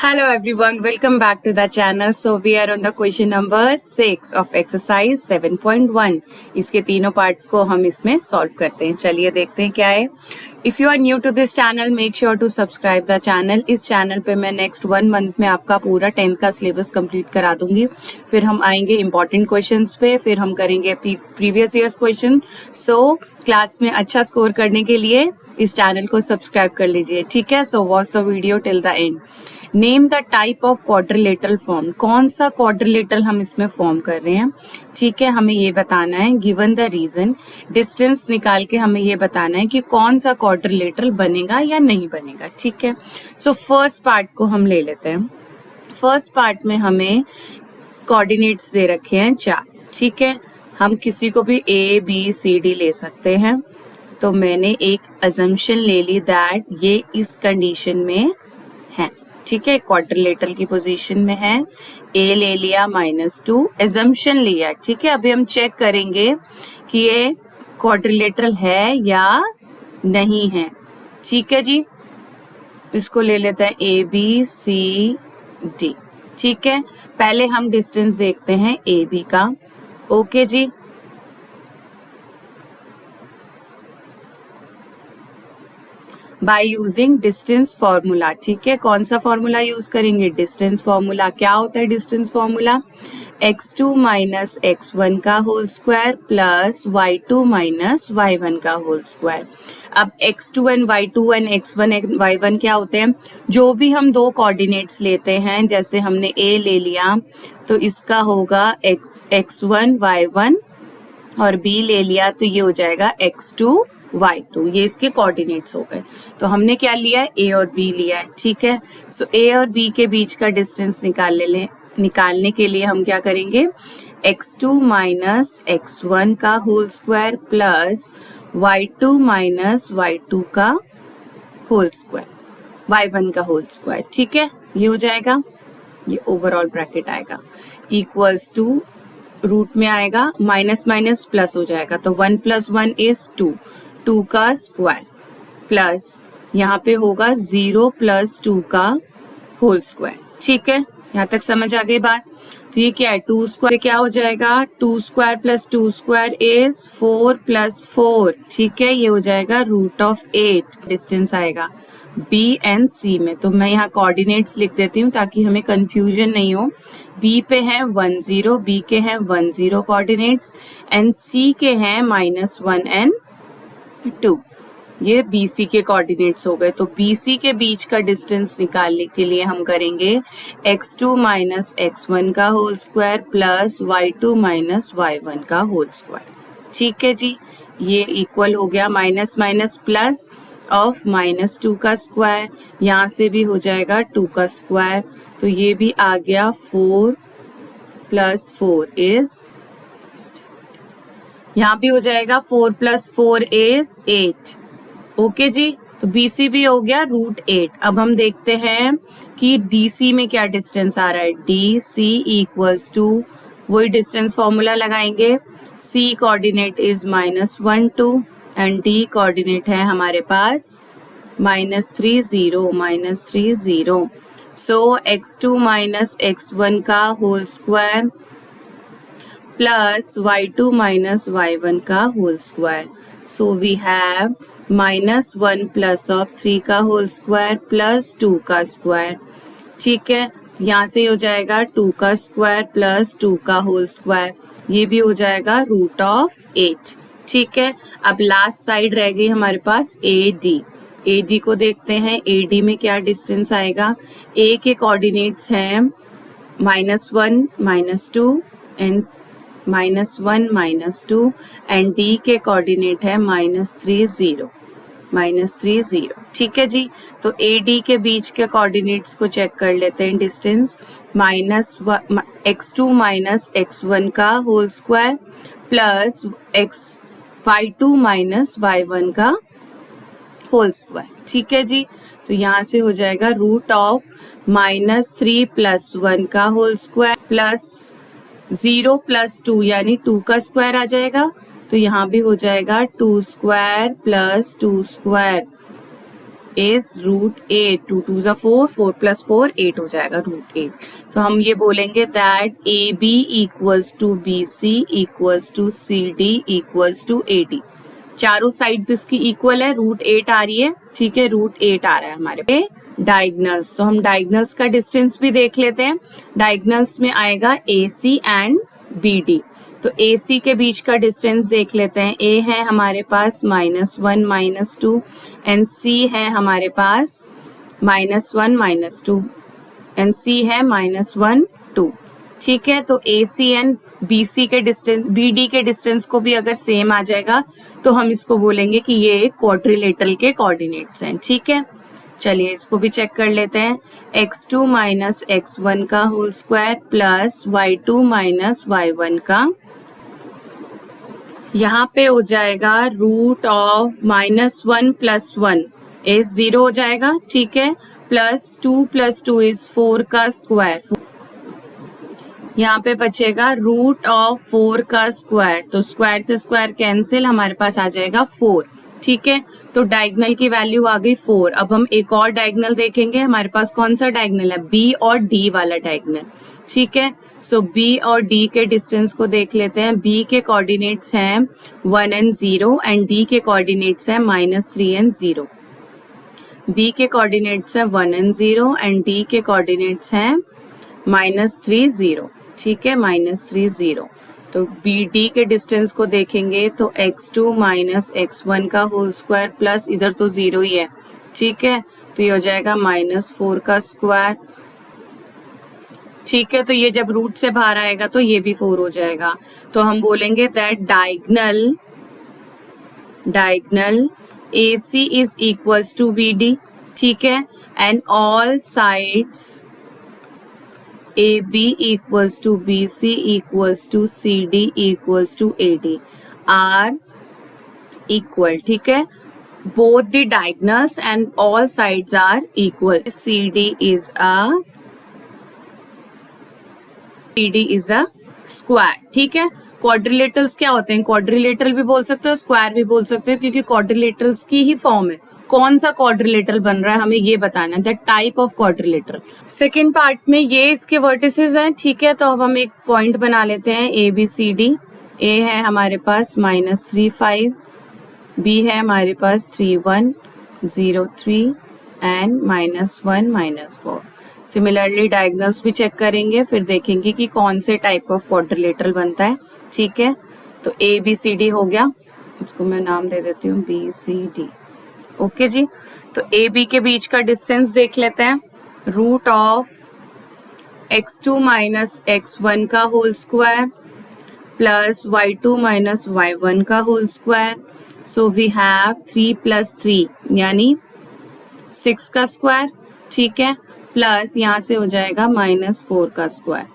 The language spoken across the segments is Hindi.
Hello everyone, welcome back to the channel. So we are on the question number 6 of exercise 7.1. इसके तीनों पार्ट्स को हम इसमें सॉल्व करते हैं. चलिए देखते हैं क्या है. If you are new to this channel, make sure to subscribe the channel. इस चैनल पे मैं नेक्स्ट 1 मंथ में आपका पूरा 10th का सिलेबस कंप्लीट करा दूंगी. फिर हम आएंगे इंपॉर्टेंट क्वेश्चंस पे, फिर हम करेंगे previous years question. So class में अच्छा स्कोर करने के लिए इस चैनल को सब्सक्राइब कर लीजिए, ठीक है. So watch the video till the end. Name the type of quadrilateral form. कौन सा क्वाड्रिलेटरल हम इसमें फॉर्म कर रहे हैं, ठीक है, हमें ये बताना है. गिवन द रीजन, डिस्टेंस निकाल के हमें ये बताना है कि कौन सा क्वाड्रिलेटरल बनेगा या नहीं बनेगा, ठीक है. सो फर्स्ट पार्ट को हम ले लेते हैं. फर्स्ट पार्ट में हमें कोऑर्डिनेट्स दे रखे हैं 4, ठीक है. हम किसी को भी A, B, C, D ले सकते हैं. तो मैंने एक अजम्पशन ले ली दैट ये इस कंडीशन में है, ठीक है, क्वाड्रिलेटरल की पोजीशन में है. A ले लिया -2, एजम्पशन लिया, ठीक है. अभी हम चेक करेंगे कि ये क्वाड्रिलेटरल है या नहीं है, ठीक है जी. इसको ले लेते हैं A, B, C, D, ठीक है. पहले हम डिस्टेंस देखते हैं A, B का. Okay ji. By using distance formula, ठीक है. कौन सा फॉर्मूला यूज करेंगे? Distance formula. क्या होता है distance formula? x2 minus x1 का whole square plus y2 minus y1 का होल स्क्वायर. अब x2 and y2 and x1 and y1 क्या होते हैं? जो भी हम दो कोऑर्डिनेट्स लेते हैं, जैसे हमने a ले लिया तो इसका होगा x1 y1 और b ले लिया तो ये हो जाएगा x2 y2. ये इसके कोऑर्डिनेट्स हो गए. तो हमने क्या लिया है? a और b लिया है, ठीक है. सो a और b के बीच का डिस्टेंस निकालने के लिए हम क्या करेंगे? x2 माइनस x1 का whole square plus y2 minus y2 का होल स्क्वायर, y1 का होल स्क्वायर, ठीक है. ये हो जाएगा, ये ओवरऑल ब्रैकेट आएगा, इक्वल्स टू रूट में आएगा, माइनस माइनस प्लस हो जाएगा. तो 1 + 1 इज 2 का स्क्वायर प्लस यहाँ पे होगा 0 + 2 का होल स्क्वायर, ठीक है. यहाँ तक समझ आ गई बात. तो ये क्या है? 2 स्क्वायर क्या हो जाएगा? 2 स्क्वायर + 2 स्क्वायर इज 4 + 4, ठीक है. ये हो जाएगा √8. डिस्टेंस आएगा B एंड C में. तो मैं यहाँ कोऑर्डिनेट्स लिख देती हूँ ताकि हमें कंफ्यूजन नहीं हो. B पे है 1 0, B के हैं 1 0 कोऑर्डिनेट्स एंड C के हैं -1 एंड 2. ये BC के कोऑर्डिनेट्स हो गए. तो BC के बीच का डिस्टेंस निकालने के लिए हम करेंगे x2 माइनस x1 का whole square plus y2 minus y1 का होल स्क्वायर, ठीक है जी. ये इक्वल हो गया माइनस माइनस प्लस ऑफ -2 का स्क्वायर. यहाँ से भी हो जाएगा 2 का स्क्वायर. तो ये भी आ गया 4 + 4 इज, यहाँ भी हो जाएगा 4 + 4 इज 8. ओके जी. तो BC भी हो गया √8. अब हम देखते हैं कि DC में क्या डिस्टेंस आ रहा है. DC इक्वल्स टू, वही डिस्टेंस फॉर्मूला लगाएंगे. C coordinate is -1 2 and D coordinate है हमारे पास -3 0. सो x2 माइनस x1 का whole square plus y2 minus y1 का whole square. So we have -1 plus of 3 का होल स्क्वायर प्लस 2 का स्क्वायर, ठीक है. यहाँ से हो जाएगा 2 का स्क्वायर प्लस 2 का होल स्क्वायर. ये भी हो जाएगा √8, ठीक है. अब लास्ट साइड रह गई हमारे पास AD को देखते हैं. AD में क्या डिस्टेंस आएगा? A के कोऑर्डिनेट्स हैं -1 -2 एंड -1 -2 एंड D के कोऑर्डिनेट है -3 0, ठीक है जी. तो AD के बीच के कोऑर्डिनेट्स को चेक कर लेते हैं. डिस्टेंस x2 माइनस x1 का whole square plus y2 minus y1 का होल स्क्वायर, ठीक है जी. तो यहाँ से हो जाएगा -3 + 1 का होल स्क्वायर प्लस 0 + 2 यानी 2 का स्क्वायर आ जाएगा. तो यहाँ भी हो जाएगा 2 स्क्वायर प्लस 2 स्क्वायर इज √8, 2 2 ज़ा 4, 4 + 4 8 हो जाएगा √8। तो हम ये बोलेंगे that AB equals to BC equals to CD equals to AD। चारों साइड्स इसकी इक्वल है, √8 आ रही है, ठीक है, √8 आ रहा है हमारे पे डायगनल्स। तो हम डायगनल्स का डिस्टेंस भी देख लेते हैं। डायगनल्स में आएगा AC एंड BD। तो AC के बीच का डिस्टेंस देख लेते हैं। A है हमारे पास -1 -2 एंड C है हमारे पास -1 -2 एंड C है -1 2। ठीक है, तो AC एंड BC के डिस्टेंस, BD के डिस्टेंस को भी अगर सेम आ जाएगा तो हम इसको बोलेंगे कि ये एक क्वाड्रिलेटरल के कोऑर्डिनेट्स हैं। ठीक है, चलिए इसको भी चेक कर लेते हैं। x2 - x1 का whole square plus y2 - y1 का, यहाँ पे हो जाएगा रूट ऑफ -1 + 1 इज 0 हो जाएगा। ठीक है, +2 + 2 इज 4 का स्क्वायर। यहाँ पे बचेगा रूट ऑफ 4 का स्क्वायर, तो स्क्वायर से स्क्वायर कैंसिल, हमारे पास आ जाएगा 4। ठीक है, तो डायगोनल की वैल्यू आ गई 4। अब हम एक और डायगोनल देखेंगे। हमारे पास कौन सा डायगोनल है? B और D वाला डायगोनल। ठीक है, सो B और D के डिस्टेंस को देख लेते हैं। B के कोऑर्डिनेट्स हैं 1 and 0 एंड D के कोऑर्डिनेट्स हैं -3 and 0। B के कोऑर्डिनेट्स हैं 1 and 0 एंड D के कोऑर्डिनेट्स हैं -3 0। ठीक है, -3 0। तो BD के डिस्टेंस को देखेंगे तो x2 - x1 का होल स्क्वायर प्लस इधर तो 0 ही है। ठीक है, तो ये हो जाएगा -4 का स्क्वायर। ठीक है, तो ये जब रूट से बाहर आएगा तो ये भी 4 हो जाएगा। तो हम बोलेंगे that diagonal AC is equals to BD। ठीक है, and all sides AB equals to BC equals to CD equals to AD are equal। ठीक है, both the diagonals and all sides are equal। CD is a square। ठीक है, क्वाड्रिलेटरल्स क्या होते हैं? क्वाड्रिलेटरल भी बोल सकते हो, स्क्वायर भी बोल सकते हो, क्योंकि क्वाड्रिलेटरल्स की ही फॉर्म है। कौन सा क्वाड्रिलेटरल बन रहा है हमें ये बताना है, the type of quadrilateral. Second part में ये इसके वर्टिसेस हैं। ठीक है, तो अब हम एक पॉइंट बना लेते हैं ABCD। A है हमारे पास -3 5, B है हमारे पास 3 1 0 3 एंड -1 -4। सिमिलरली डायगोनल्स भी चेक करेंगे, फिर देखेंगे कि कौन से टाइप ऑफ क्वाड्रिलेटरल बनता है। ठीक है, तो ABCD हो गया, इसको मैं नाम दे देती हूँ BCD। ओके जी, तो AB के बीच का डिस्टेंस देख लेते हैं। रूट ऑफ x2 - x1 का whole square plus y2 - y1 का whole square. So we have 3 + 3 यानी 6 का स्क्वायर। ठीक है, प्लस यहाँ से हो जाएगा -4 का स्क्वायर।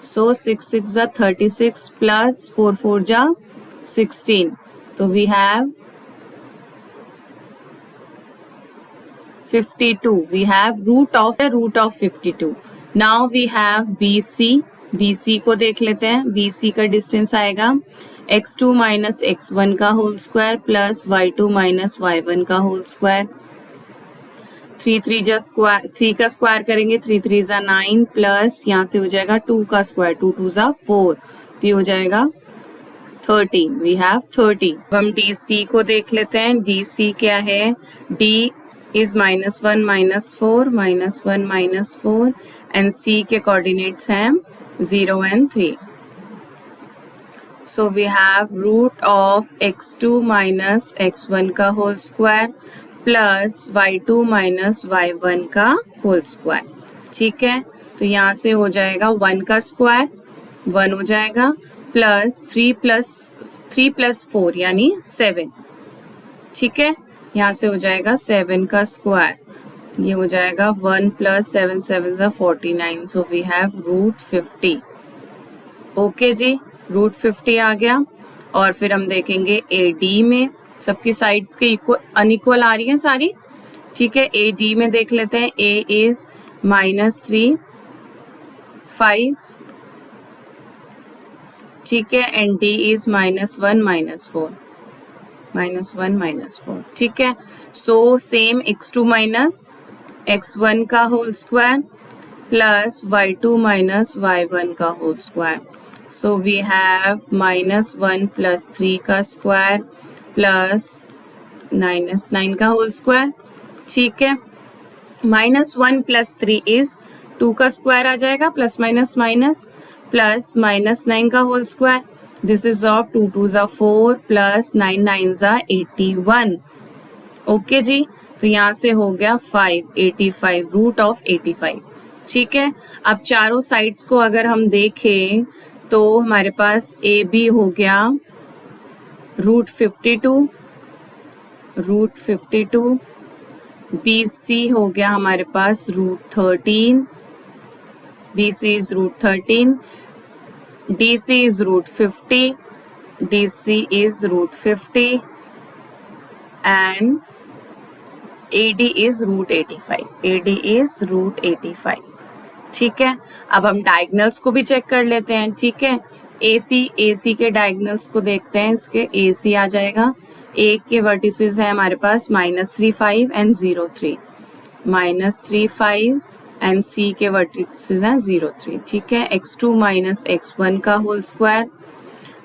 सो 6 6 ज़ा 36 प्लस 4 4 ज़ा 16। तो we have 52। We have root of 52। Now we have BC। BC को देख लेते हैं। BC का डिस्टेंस आएगा x2 - x1 का whole square plus y2 - y1 का होल स्क्वायर। 3 3 जा स्क्वायर, 3 का स्क्वायर करेंगे, 3 3 ज़ा 9 प्लस यहाँ से हो जाएगा 2 का स्क्वायर, 2 2 ज़ा 4, तो ये हो जाएगा 13। We have 30। हम DC को देख लेते हैं। DC क्या है? D is -1 -4 -1 -4 एंड C के कोऑर्डिनेट्स हैं 0 and 3। So we have root of x2 - x1 का whole square plus y2 - y1 का होल स्क्वायर। ठीक है, तो यहाँ से हो जाएगा 1 का स्क्वायर 1 हो जाएगा प्लस 3 + 4 यानी 7। ठीक है, यहाँ से हो जाएगा 7 का स्क्वायर, ये हो जाएगा 1 + 7 7 = 49। So we have root 50। Okay ji, root 50 आ गया। और फिर हम देखेंगे AD में सबकी साइड्स के अनइक्वल आ रही हैं सारी। ठीक है, AD में देख लेते हैं। A is -3 5। ठीक है, एंड D इज -1 -4 -1 -4। ठीक है, so same x2 minus x1 का whole square plus y2 minus y1 का whole square. So we have -1 + 3 का स्क्वायर प्लस -9 का होल स्क्वायर. ठीक है, -1 + 3 इज 2 का स्क्वायर आ जाएगा प्लस माइनस माइनस प्लस -9 का whole square. This is of 2 2s are 4 plus 9 9s are 81. Okay जी, तो यहाँ से हो गया 585 रूट ऑफ 85. ठीक है, अब चारों साइड्स को अगर हम देखें तो हमारे पास ए बी हो गया √52, बी सी हो गया हमारे पास √13, B C is √13, D C is √50, D C is √50 and AD is √85. AD is √85. ठीक है, अब हम डायगनल्स को भी चेक कर लेते हैं. ठीक है, AC के डायगनल्स को देखते हैं. इसके AC आ जाएगा. A के वर्टिसेस है हमारे पास -35 एंड 0 3, -35 एंड C के वर्टिसेस हैं 0 3. ठीक है, x2 माइनस x1 का whole square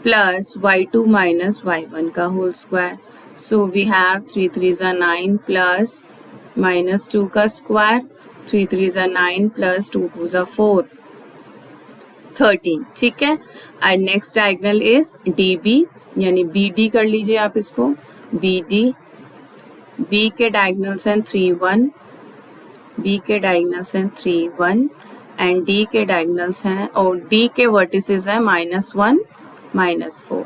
plus y2 minus y1 का whole square. So we have 3 3s are 9 plus -2 का square, 3 3s are 9 plus 2 2s are 4, 13. ठीक है, and next diagonal is DB यानी BD कर लीजिए आप इसको. BD, B के डायगनल्स हैं 3 1, B के डायगनल्स हैं 3 1 एंड D के डायगनल्स हैं और D के वर्टिसेस हैं -1 -4.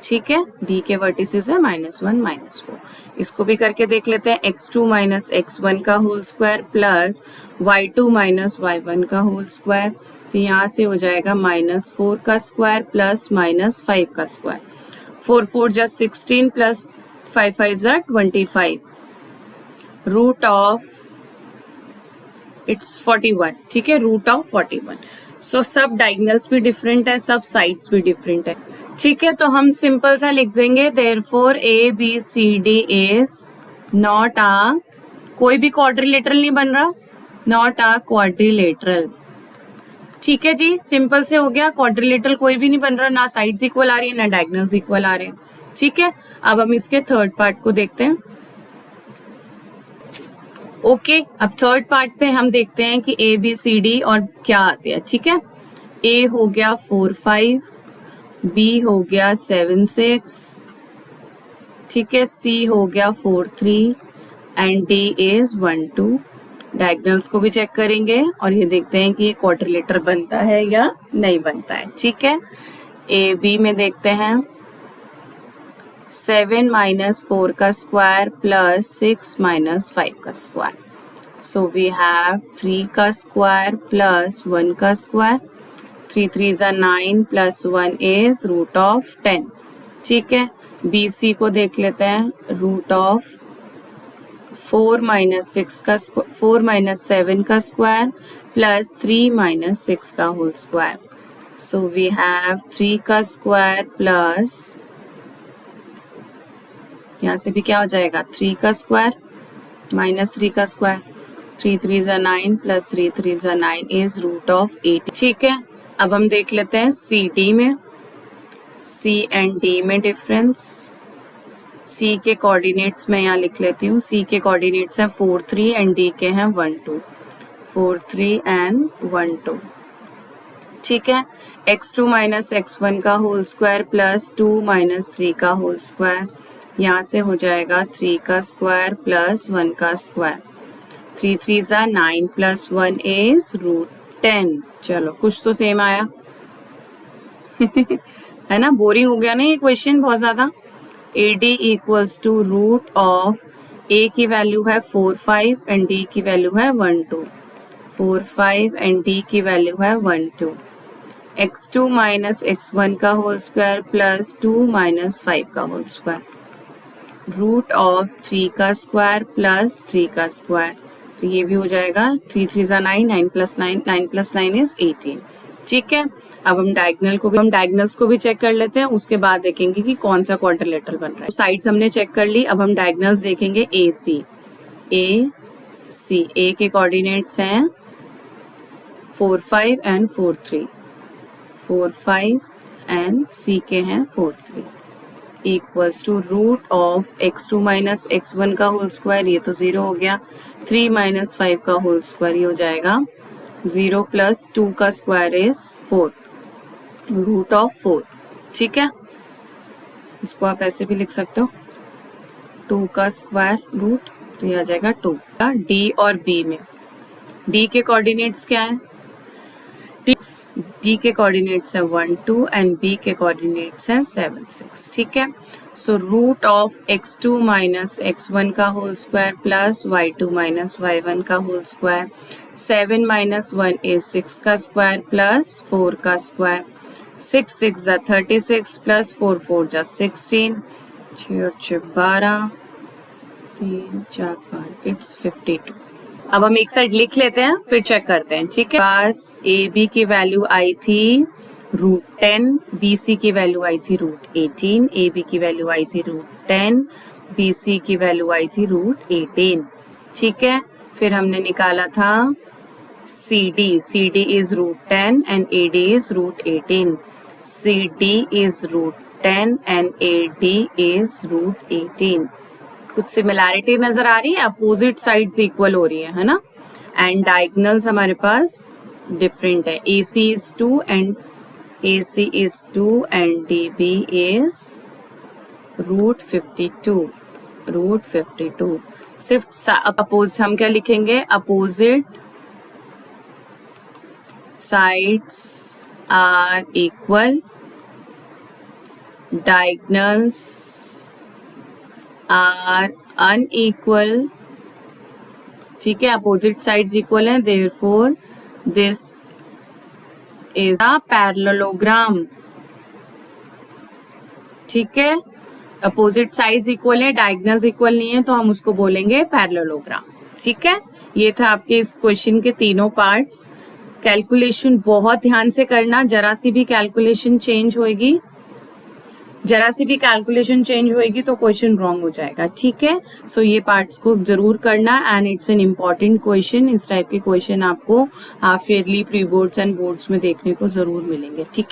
ठीक है, डी के वर्टिसेस है -1 -4. इसको भी करके देख लेते हैं. x2 माइनस x1 का whole square plus y2 minus y1 का होल स्क्वायर. तो यहाँ से हो जाएगा -4 का स्क्वायर प्लस -5 का स्क्वायर. 4 4 जा 16 प्लस 5 5 जा 25 रूट ऑफ इट्स 41. ठीक है, रूट ऑफ 41. सो सब डायगनल्स भी डिफरेंट है, सब साइड्स भी डिफरेंट है. ठीक है, तो हम सिंपल सा लिख देंगे therefore ABCD is not a, कोई भी क्वाड्रिलेटरल नहीं बन रहा, नॉट अ क्वाड्रिलेटरल. ठीक है जी, सिंपल से हो गया. क्वाड्रिलेटरल कोई भी नहीं बन रहा, ना साइड्स इक्वल आ रही है ना डायगनल्स इक्वल आ रहे हैं. ठीक है, अब हम इसके थर्ड पार्ट को देखते हैं. ओके, अब थर्ड पार्ट पे हम देखते हैं कि ABCD और क्या आते हैं. ठीक है, A हो गया 4 5, B हो गया 7 6, ठीक है, C हो गया 4 3 एंड D इज 1 2. डायगनल्स को भी चेक करेंगे और ये देखते हैं कि ये क्वाड्रिलेटरल बनता है या नहीं बनता है. ठीक है, AB में देखते हैं 7 -4 का स्क्वायर प्लस 6 -5 का स्क्वायर. सो वी हैव 3 का स्क्वायर प्लस 1 का square. 3 3s are 9 plus 1 is root of 10. ठीक है, BC को देख लेते हैं. रूट ऑफ 4 - 7 का स्क्वायर प्लस 3 - 6 का whole square. So we have 3 का स्क्वायर प्लस, यहाँ से भी क्या हो जाएगा 3 का स्क्वायर -3 का square. 3 3s are 9 plus 3 3s are 9 is root of 8. ठीक है, अब हम देख लेते हैं CD में. C एंड D में डिफरेंस. C के कोऑर्डिनेट्स मैं यहाँ लिख लेती हूँ. C के कोऑर्डिनेट्स हैं 4 3 एंड D के हैं 1 2. 4 3 एंड 1 2. ठीक है, x2 माइनस x1 का होल स्क्वायर प्लस 2 - 3 का होल स्क्वायर. यहाँ से हो जाएगा 3 का स्क्वायर प्लस 1 का square. 3 3s are 9 plus 1 is root 10. चलो, कुछ तो सेम आया. है ना, बोरिंग हो गया ना ये क्वेश्चन बहुत ज्यादा. AD equals to root of A की वैल्यू है 4 5 एंड D की वैल्यू है 1 2. 4 5 एंड D की वैल्यू है 1 2. x2 माइनस x1 का होल स्क्वायर प्लस 2 - 5 का होल स्क्वायर. रूट ऑफ 3 का स्क्वायर प्लस 3 का स्क्वायर. तो ये भी हो जाएगा 3 3s are 9 9 plus 9 9 plus 9 is 18. ठीक है, अब हम डायगनल्स को भी चेक कर लेते हैं, उसके बाद देखेंगे कि कौन सा क्वाड्रिलेटरल बन रहा है। साइड्स हमने चेक कर ली, अब हम डायगनल्स देखेंगे। ए सी ए के कोऑर्डिनेट्स हैं 4 5 एंड 4 3, 4 5 एंड सी के हैं 4 3, equals to root of x2 minus x1 का होल स्क्वायर, ये तो 0 हो गया, 3 माइनस 5 का होल स्क्वायर, ये हो जाएगा 0 प्लस 2 का स्क्वायर इज 4, रूट ऑफ 4। ठीक है, इसको आप ऐसे भी लिख सकते हो, 2 का स्क्वायर रूट, तो ये आ जाएगा 2। डी और बी में, डी के कोऑर्डिनेट्स क्या है? डी के कोऑर्डिनेट्स है 1 2 एंड बी के कोऑर्डिनेट्स हैं 7 6। ठीक है, so root of x2 minus x1 का whole square plus y2 minus y1 का होल स्क्वायर, 7 माइनस 1 इज 6 का स्क्वायर प्लस 4 का स्क्वायर, 6 6 जा 36 प्लस 4 4 जा 16, 6 12 3 4 5, इट्स 52। अब हम एक साइड लिख लेते हैं, फिर चेक करते हैं। ठीक है, पास ए बी की वैल्यू आई थी √10, बी सी की वैल्यू आई थी √18, ए बी की वैल्यू आई थी √10, बी सी की वैल्यू आई थी √18। ठीक है, फिर हमने निकाला था C D is √10 and A D is √18, C D is √10 and A D is √18। कुछ सिमिलैरिटी नजर आ रही है, अपोजिट साइड्स इक्वल हो रही है ना, एंड डायगोनल्स हमारे पास डिफरेंट है। A C is 2 and D B is √52। सिर्फ अपोज हम क्या लिखेंगे? Opposite sides are equal, diagonals are unequal. ठीक है, अपोजिट साइड्स इक्वल हैं, therefore this is a parallelogram. ठीक है, अपोजिट साइड्स इक्वल है, डायगोनल्स इक्वल नहीं है, तो हम उसको बोलेंगे पैरेललोग्राम। ठीक है, ये था आपके इस क्वेश्चन के तीनों पार्ट्स। कैलकुलेशन बहुत ध्यान से करना, जरा सी भी कैलकुलेशन चेंज होएगी तो क्वेश्चन रॉन्ग हो जाएगा। ठीक है, सो ये पार्ट्स को जरूर करना and it's an important question. इस टाइप के क्वेश्चन आपको half yearly, pre boards and boards में देखने को जरूर मिलेंगे। ठीक है।